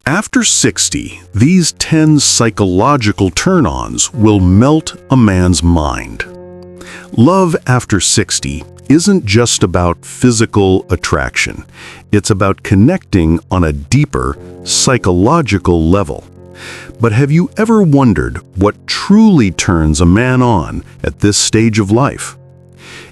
After 60, these 10 psychological turn-ons will melt a man's mind. Love after 60 isn't just about physical attraction. It's about connecting on a deeper, psychological level. But have you ever wondered what truly turns a man on at this stage of life?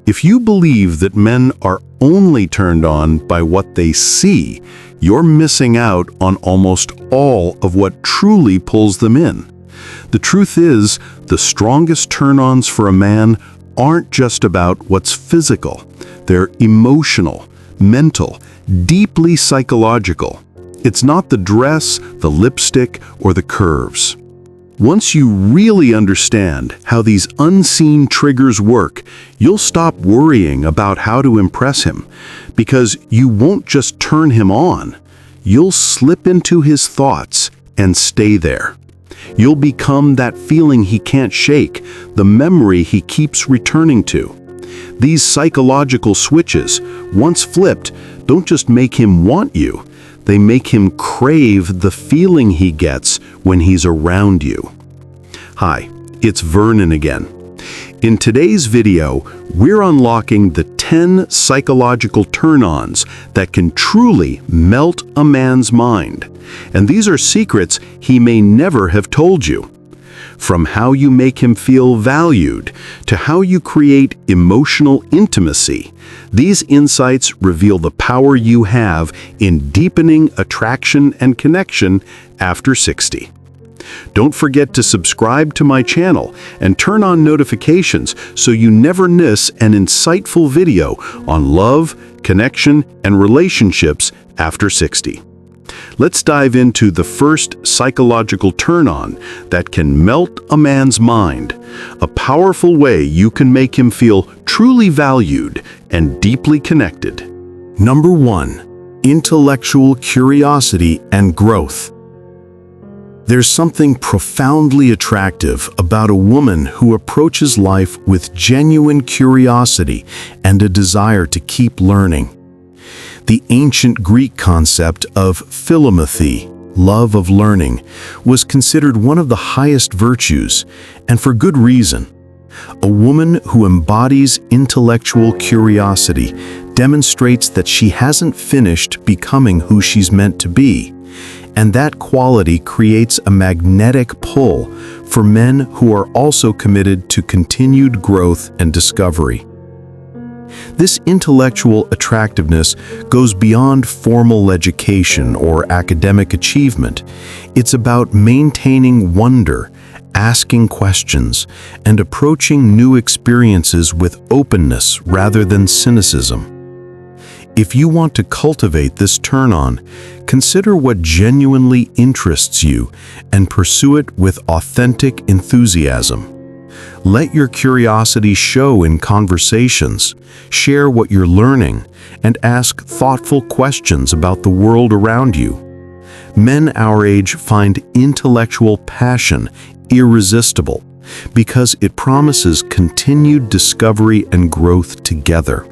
If you believe that men are only turned on by what they see, you're missing out on almost all of what truly pulls them in. The truth is, the strongest turn-ons for a man aren't just about what's physical. They're emotional, mental, deeply psychological. It's not the dress, the lipstick, or the curves. Once you really understand how these unseen triggers work, you'll stop worrying about how to impress him, because you won't just turn him on. You'll slip into his thoughts and stay there. You'll become that feeling he can't shake, the memory he keeps returning to. These psychological switches, once flipped, don't just make him want you. They make him crave the feeling he gets when he's around you. Hi, it's Vernon again. In today's video, we're unlocking the 10 psychological turn-ons that can truly melt a man's mind. And these are secrets he may never have told you. From how you make him feel valued to how you create emotional intimacy, these insights reveal the power you have in deepening attraction and connection after 60. Don't forget to subscribe to my channel and turn on notifications so you never miss an insightful video on love, connection, and relationships after 60. Let's dive into the first psychological turn-on that can melt a man's mind, a powerful way you can make him feel truly valued and deeply connected. Number 1. Intellectual curiosity and growth. There's something profoundly attractive about a woman who approaches life with genuine curiosity and a desire to keep learning. The ancient Greek concept of philomathy, love of learning, was considered one of the highest virtues, and for good reason. A woman who embodies intellectual curiosity demonstrates that she hasn't finished becoming who she's meant to be, and that quality creates a magnetic pull for men who are also committed to continued growth and discovery. This intellectual attractiveness goes beyond formal education or academic achievement. It's about maintaining wonder, asking questions, and approaching new experiences with openness rather than cynicism. If you want to cultivate this turn-on, consider what genuinely interests you and pursue it with authentic enthusiasm. Let your curiosity show in conversations, share what you're learning, and ask thoughtful questions about the world around you. Men our age find intellectual passion irresistible because it promises continued discovery and growth together.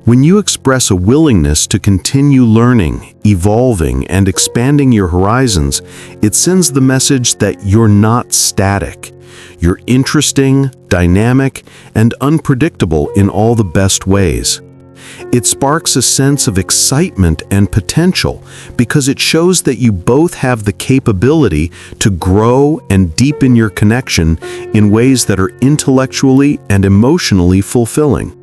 When you express a willingness to continue learning, evolving, and expanding your horizons, it sends the message that you're not static. You're interesting, dynamic, and unpredictable in all the best ways. It sparks a sense of excitement and potential because it shows that you both have the capability to grow and deepen your connection in ways that are intellectually and emotionally fulfilling.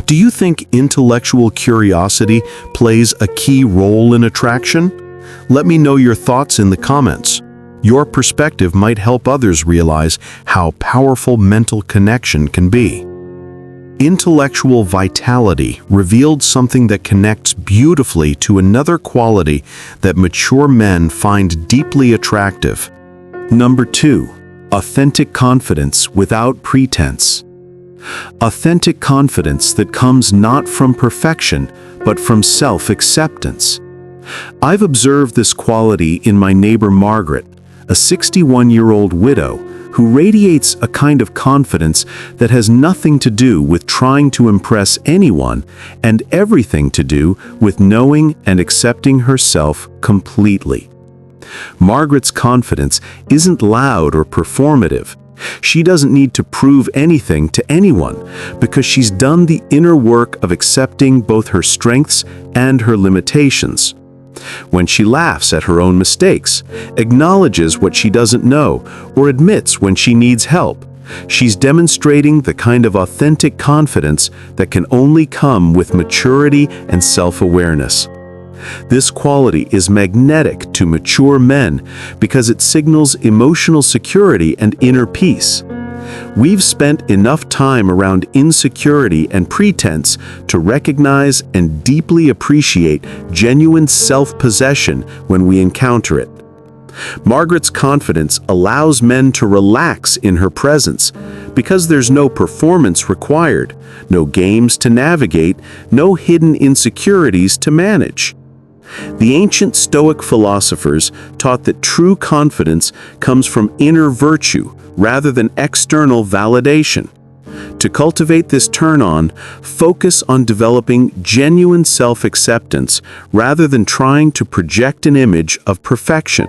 Do you think intellectual curiosity plays a key role in attraction? Let me know your thoughts in the comments. Your perspective might help others realize how powerful mental connection can be. Intellectual vitality revealed something that connects beautifully to another quality that mature men find deeply attractive. Number 2. Authentic confidence without pretense. Authentic confidence that comes not from perfection, but from self-acceptance. I've observed this quality in my neighbor Margaret, a 61-year-old widow who radiates a kind of confidence that has nothing to do with trying to impress anyone and everything to do with knowing and accepting herself completely. Margaret's confidence isn't loud or performative. She doesn't need to prove anything to anyone because she's done the inner work of accepting both her strengths and her limitations. When she laughs at her own mistakes, acknowledges what she doesn't know, or admits when she needs help, she's demonstrating the kind of authentic confidence that can only come with maturity and self-awareness. This quality is magnetic to mature men because it signals emotional security and inner peace. We've spent enough time around insecurity and pretense to recognize and deeply appreciate genuine self-possession when we encounter it. Margaret's confidence allows men to relax in her presence because there's no performance required, no games to navigate, no hidden insecurities to manage. The ancient Stoic philosophers taught that true confidence comes from inner virtue rather than external validation. To cultivate this turn-on, focus on developing genuine self-acceptance rather than trying to project an image of perfection.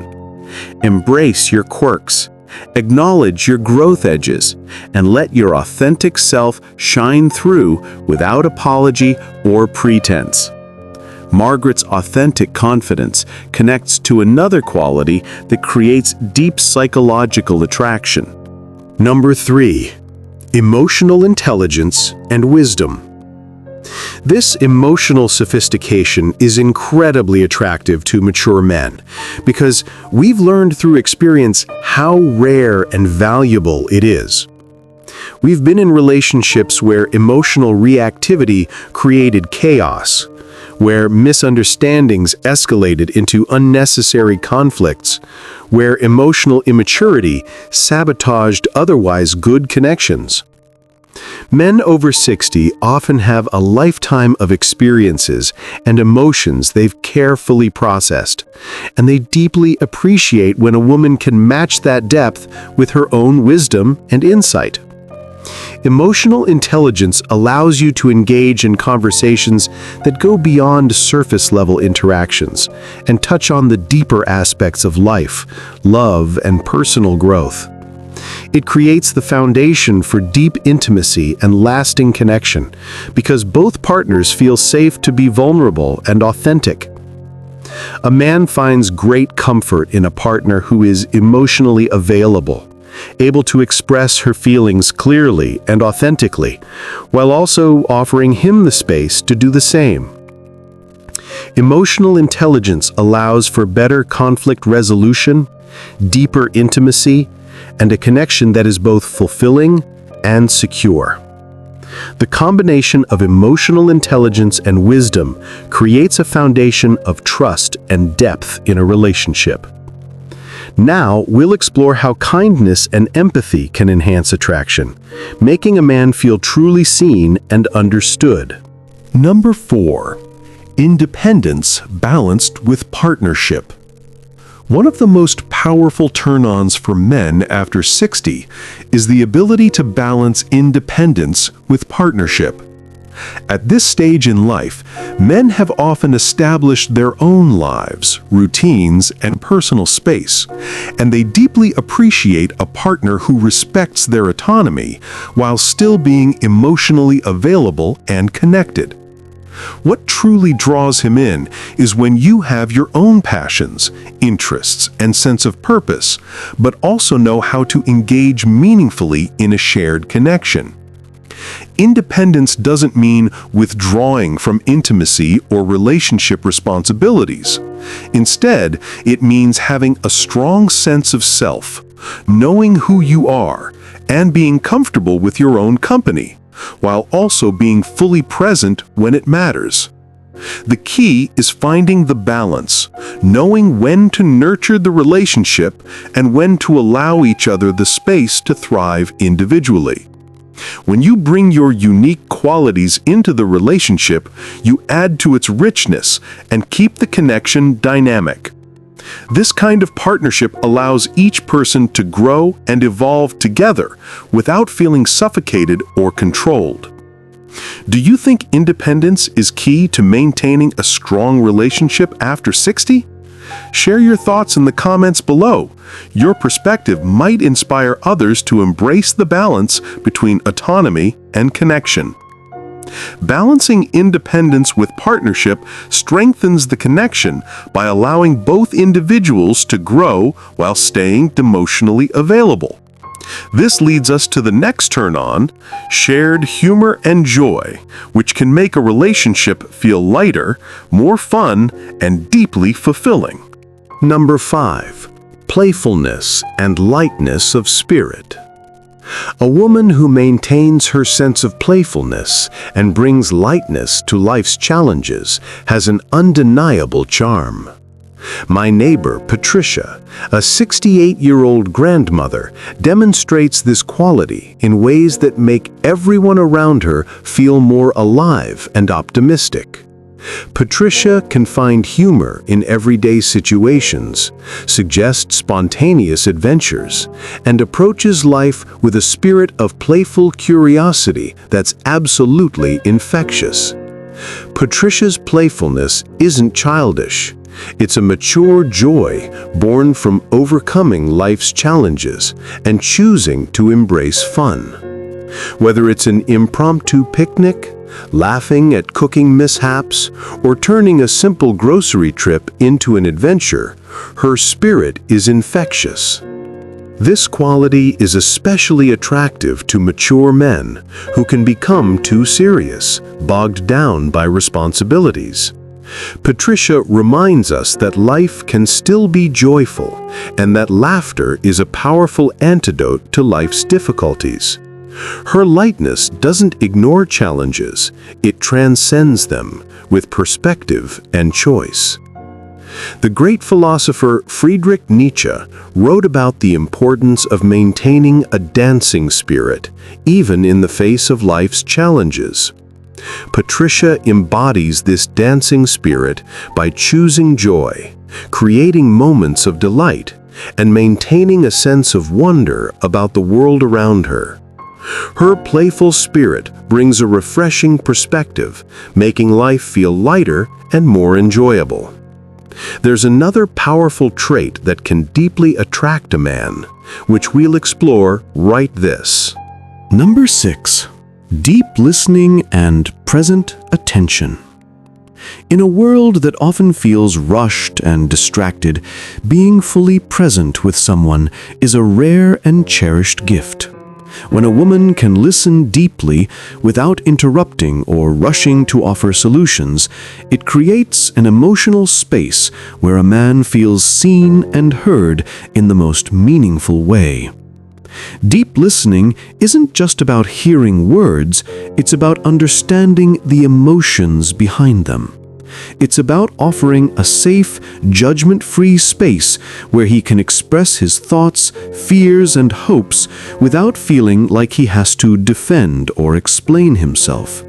Embrace your quirks, acknowledge your growth edges, and let your authentic self shine through without apology or pretense. Margaret's authentic confidence connects to another quality that creates deep psychological attraction. Number 3. Emotional intelligence and wisdom. This emotional sophistication is incredibly attractive to mature men because we've learned through experience how rare and valuable it is. We've been in relationships where emotional reactivity created chaos, where misunderstandings escalated into unnecessary conflicts, where emotional immaturity sabotaged otherwise good connections. Men over 60 often have a lifetime of experiences and emotions they've carefully processed, and they deeply appreciate when a woman can match that depth with her own wisdom and insight. Emotional intelligence allows you to engage in conversations that go beyond surface-level interactions and touch on the deeper aspects of life, love, and personal growth. It creates the foundation for deep intimacy and lasting connection because both partners feel safe to be vulnerable and authentic. A man finds great comfort in a partner who is emotionally available, able to express her feelings clearly and authentically, while also offering him the space to do the same. Emotional intelligence allows for better conflict resolution, deeper intimacy, and a connection that is both fulfilling and secure. The combination of emotional intelligence and wisdom creates a foundation of trust and depth in a relationship. Now, we'll explore how kindness and empathy can enhance attraction, making a man feel truly seen and understood. Number 4. Independence balanced with partnership. One of the most powerful turn-ons for men after 60 is the ability to balance independence with partnership. At this stage in life, men have often established their own lives, routines, and personal space, and they deeply appreciate a partner who respects their autonomy while still being emotionally available and connected. What truly draws him in is when you have your own passions, interests, and sense of purpose, but also know how to engage meaningfully in a shared connection. Independence doesn't mean withdrawing from intimacy or relationship responsibilities. Instead, it means having a strong sense of self, knowing who you are, and being comfortable with your own company, while also being fully present when it matters. The key is finding the balance, knowing when to nurture the relationship and when to allow each other the space to thrive individually. When you bring your unique qualities into the relationship, you add to its richness and keep the connection dynamic. This kind of partnership allows each person to grow and evolve together without feeling suffocated or controlled. Do you think independence is key to maintaining a strong relationship after 60? Share your thoughts in the comments below. Your perspective might inspire others to embrace the balance between autonomy and connection. Balancing independence with partnership strengthens the connection by allowing both individuals to grow while staying emotionally available. This leads us to the next turn-on, shared humor and joy, which can make a relationship feel lighter, more fun, and deeply fulfilling. Number 5. Playfulness and lightness of spirit. A woman who maintains her sense of playfulness and brings lightness to life's challenges has an undeniable charm. My neighbor, Patricia, a 68-year-old grandmother, demonstrates this quality in ways that make everyone around her feel more alive and optimistic. Patricia can find humor in everyday situations, suggests spontaneous adventures, and approaches life with a spirit of playful curiosity that's absolutely infectious. Patricia's playfulness isn't childish. It's a mature joy born from overcoming life's challenges and choosing to embrace fun. Whether it's an impromptu picnic, laughing at cooking mishaps, or turning a simple grocery trip into an adventure, her spirit is infectious. This quality is especially attractive to mature men who can become too serious, bogged down by responsibilities. Patricia reminds us that life can still be joyful and that laughter is a powerful antidote to life's difficulties. Her lightness doesn't ignore challenges, it transcends them with perspective and choice. The great philosopher Friedrich Nietzsche wrote about the importance of maintaining a dancing spirit, even in the face of life's challenges. Patricia embodies this dancing spirit by choosing joy, creating moments of delight, and maintaining a sense of wonder about the world around her. Her playful spirit brings a refreshing perspective, making life feel lighter and more enjoyable. There's another powerful trait that can deeply attract a man, which we'll explore right this. Number 6. Deep listening and present attention. In a world that often feels rushed and distracted, being fully present with someone is a rare and cherished gift. When a woman can listen deeply without interrupting or rushing to offer solutions, it creates an emotional space where a man feels seen and heard in the most meaningful way. Deep listening isn't just about hearing words, it's about understanding the emotions behind them. It's about offering a safe, judgment-free space where he can express his thoughts, fears, and hopes without feeling like he has to defend or explain himself.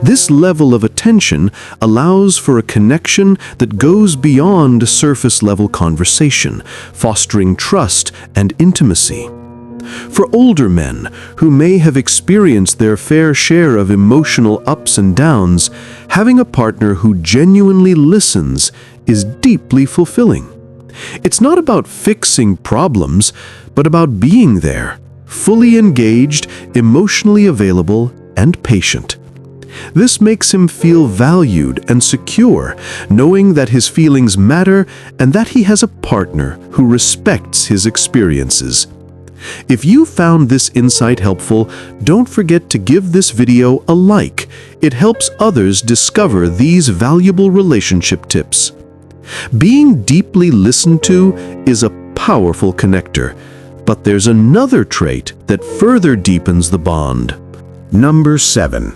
This level of attention allows for a connection that goes beyond surface-level conversation, fostering trust and intimacy. For older men who may have experienced their fair share of emotional ups and downs, having a partner who genuinely listens is deeply fulfilling. It's not about fixing problems, but about being there, fully engaged, emotionally available, and patient. This makes him feel valued and secure, knowing that his feelings matter and that he has a partner who respects his experiences. If you found this insight helpful, don't forget to give this video a like. It helps others discover these valuable relationship tips. Being deeply listened to is a powerful connector, but there's another trait that further deepens the bond. Number 7.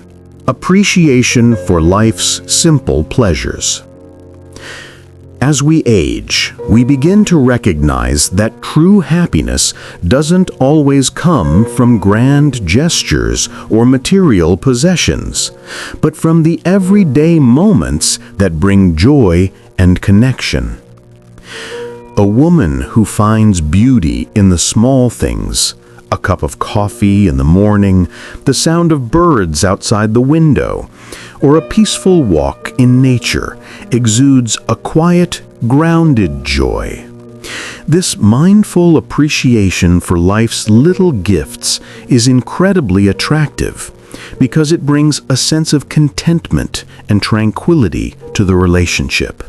Appreciation for life's simple pleasures. As we age, we begin to recognize that true happiness doesn't always come from grand gestures or material possessions, but from the everyday moments that bring joy and connection. A woman who finds beauty in the small things, a cup of coffee in the morning, the sound of birds outside the window, or a peaceful walk in nature, exudes a quiet, grounded joy. This mindful appreciation for life's little gifts is incredibly attractive because it brings a sense of contentment and tranquility to the relationship.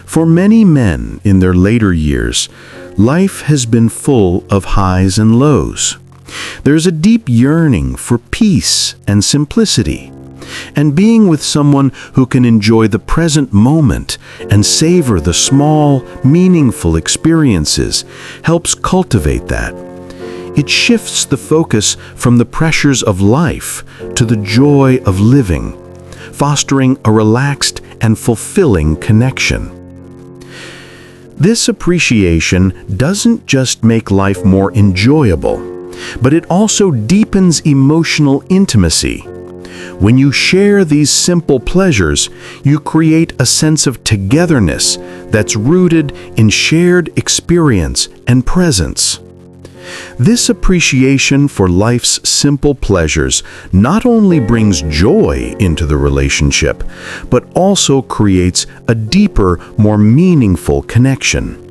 For many men in their later years, life has been full of highs and lows. There's a deep yearning for peace and simplicity, and being with someone who can enjoy the present moment and savor the small, meaningful experiences helps cultivate that. It shifts the focus from the pressures of life to the joy of living, fostering a relaxed and fulfilling connection. This appreciation doesn't just make life more enjoyable, but it also deepens emotional intimacy. When you share these simple pleasures, you create a sense of togetherness that's rooted in shared experience and presence. This appreciation for life's simple pleasures not only brings joy into the relationship, but also creates a deeper, more meaningful connection.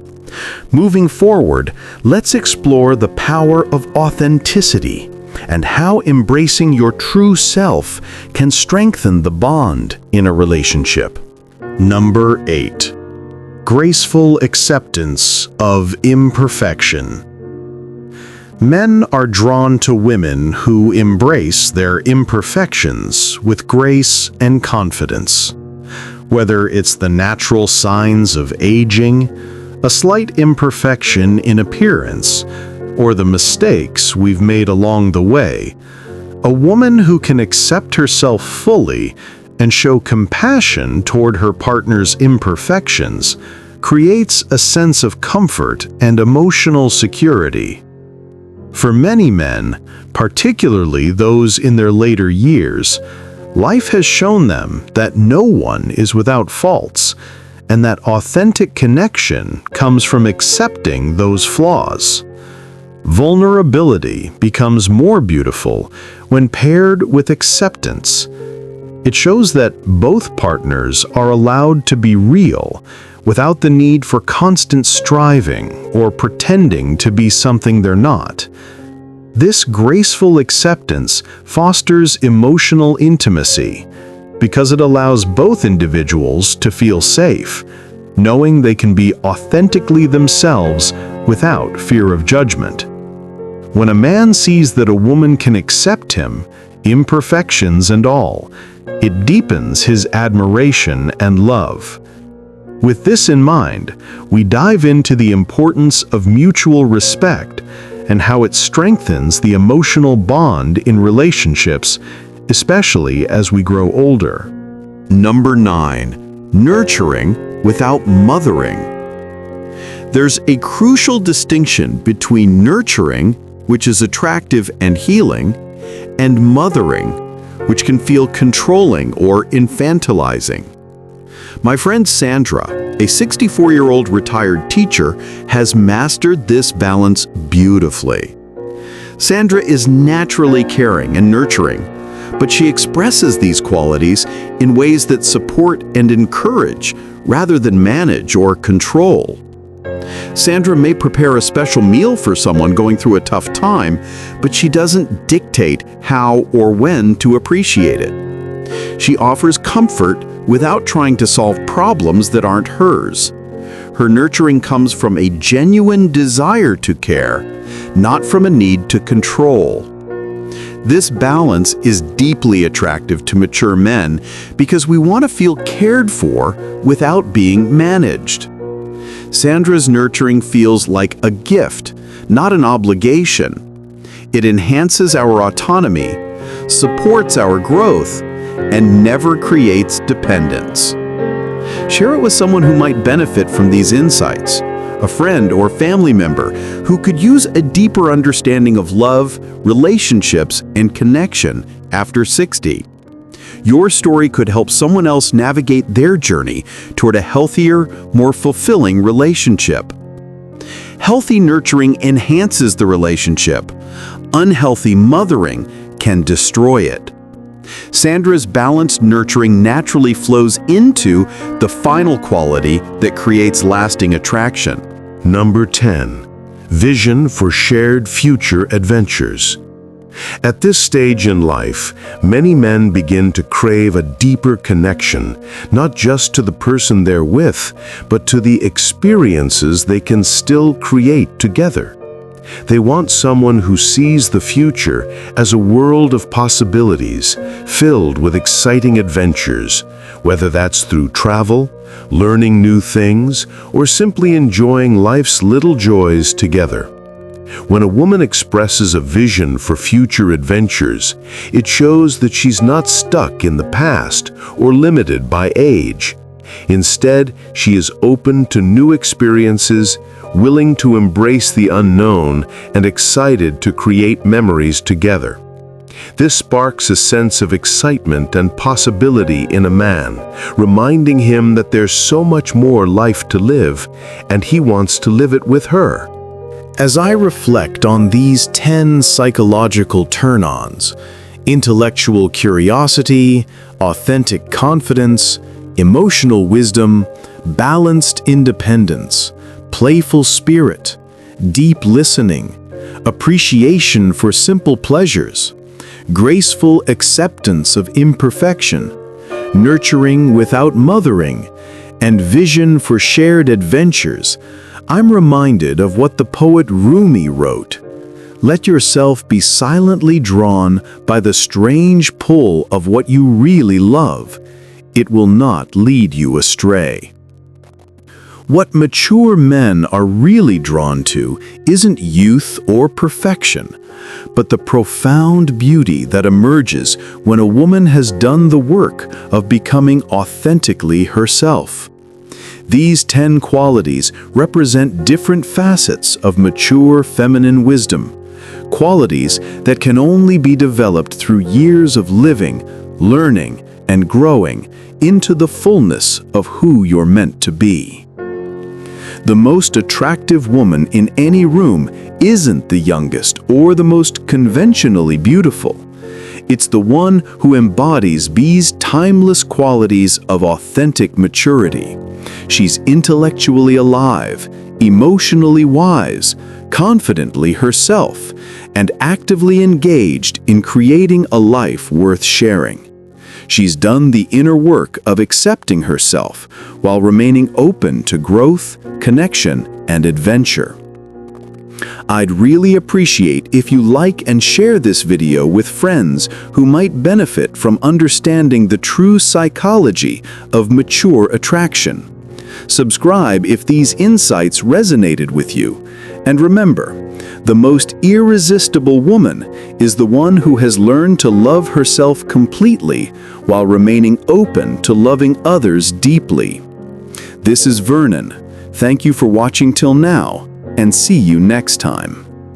Moving forward, let's explore the power of authenticity and how embracing your true self can strengthen the bond in a relationship. Number 8. Graceful acceptance of imperfection. Men are drawn to women who embrace their imperfections with grace and confidence. Whether it's the natural signs of aging, a slight imperfection in appearance, or the mistakes we've made along the way, a woman who can accept herself fully and show compassion toward her partner's imperfections creates a sense of comfort and emotional security. For many men, particularly those in their later years, life has shown them that no one is without faults, and that authentic connection comes from accepting those flaws. Vulnerability becomes more beautiful when paired with acceptance. It shows that both partners are allowed to be real without the need for constant striving or pretending to be something they're not. This graceful acceptance fosters emotional intimacy because it allows both individuals to feel safe, knowing they can be authentically themselves without fear of judgment. When a man sees that a woman can accept him, imperfections and all, it deepens his admiration and love. With this in mind, we dive into the importance of mutual respect and how it strengthens the emotional bond in relationships, especially as we grow older. Number 9. Nurturing without mothering. There's a crucial distinction between nurturing, which is attractive and healing, and mothering, which can feel controlling or infantilizing. My friend Sandra, a 64-year-old retired teacher, has mastered this balance beautifully. Sandra is naturally caring and nurturing, but she expresses these qualities in ways that support and encourage rather than manage or control. Sandra may prepare a special meal for someone going through a tough time, but she doesn't dictate how or when to appreciate it. She offers comfort without trying to solve problems that aren't hers. Her nurturing comes from a genuine desire to care, not from a need to control. This balance is deeply attractive to mature men because we want to feel cared for without being managed. Sandra's nurturing feels like a gift, not an obligation. It enhances our autonomy, supports our growth, and never creates dependence. Share it with someone who might benefit from these insights, a friend or family member who could use a deeper understanding of love, relationships, and connection after 60. Your story could help someone else navigate their journey toward a healthier, more fulfilling relationship. Healthy nurturing enhances the relationship. Unhealthy mothering can destroy it. Sandra's balanced nurturing naturally flows into the final quality that creates lasting attraction. Number 10. Vision for shared future adventures. At this stage in life, many men begin to crave a deeper connection, not just to the person they're with, but to the experiences they can still create together. They want someone who sees the future as a world of possibilities, filled with exciting adventures, whether that's through travel, learning new things, or simply enjoying life's little joys together. When a woman expresses a vision for future adventures, it shows that she's not stuck in the past or limited by age. Instead, she is open to new experiences, willing to embrace the unknown, and excited to create memories together. This sparks a sense of excitement and possibility in a man, reminding him that there's so much more life to live, and he wants to live it with her. As I reflect on these 10 psychological turn-ons, intellectual curiosity, authentic confidence, emotional wisdom, balanced independence, playful spirit, deep listening, appreciation for simple pleasures, graceful acceptance of imperfection, nurturing without mothering, and vision for shared adventures, I'm reminded of what the poet Rumi wrote. Let yourself be silently drawn by the strange pull of what you really love. It will not lead you astray. What mature men are really drawn to isn't youth or perfection, but the profound beauty that emerges when a woman has done the work of becoming authentically herself. These 10 qualities represent different facets of mature feminine wisdom, qualities that can only be developed through years of living, learning, and growing into the fullness of who you're meant to be. The most attractive woman in any room isn't the youngest or the most conventionally beautiful. It's the one who embodies these timeless qualities of authentic maturity. She's intellectually alive, emotionally wise, confidently herself, and actively engaged in creating a life worth sharing. She's done the inner work of accepting herself while remaining open to growth, connection, and adventure. I'd really appreciate if you like and share this video with friends who might benefit from understanding the true psychology of mature attraction. Subscribe if these insights resonated with you. And remember, the most irresistible woman is the one who has learned to love herself completely while remaining open to loving others deeply. This is Vernon. Thank you for watching till now, and see you next time.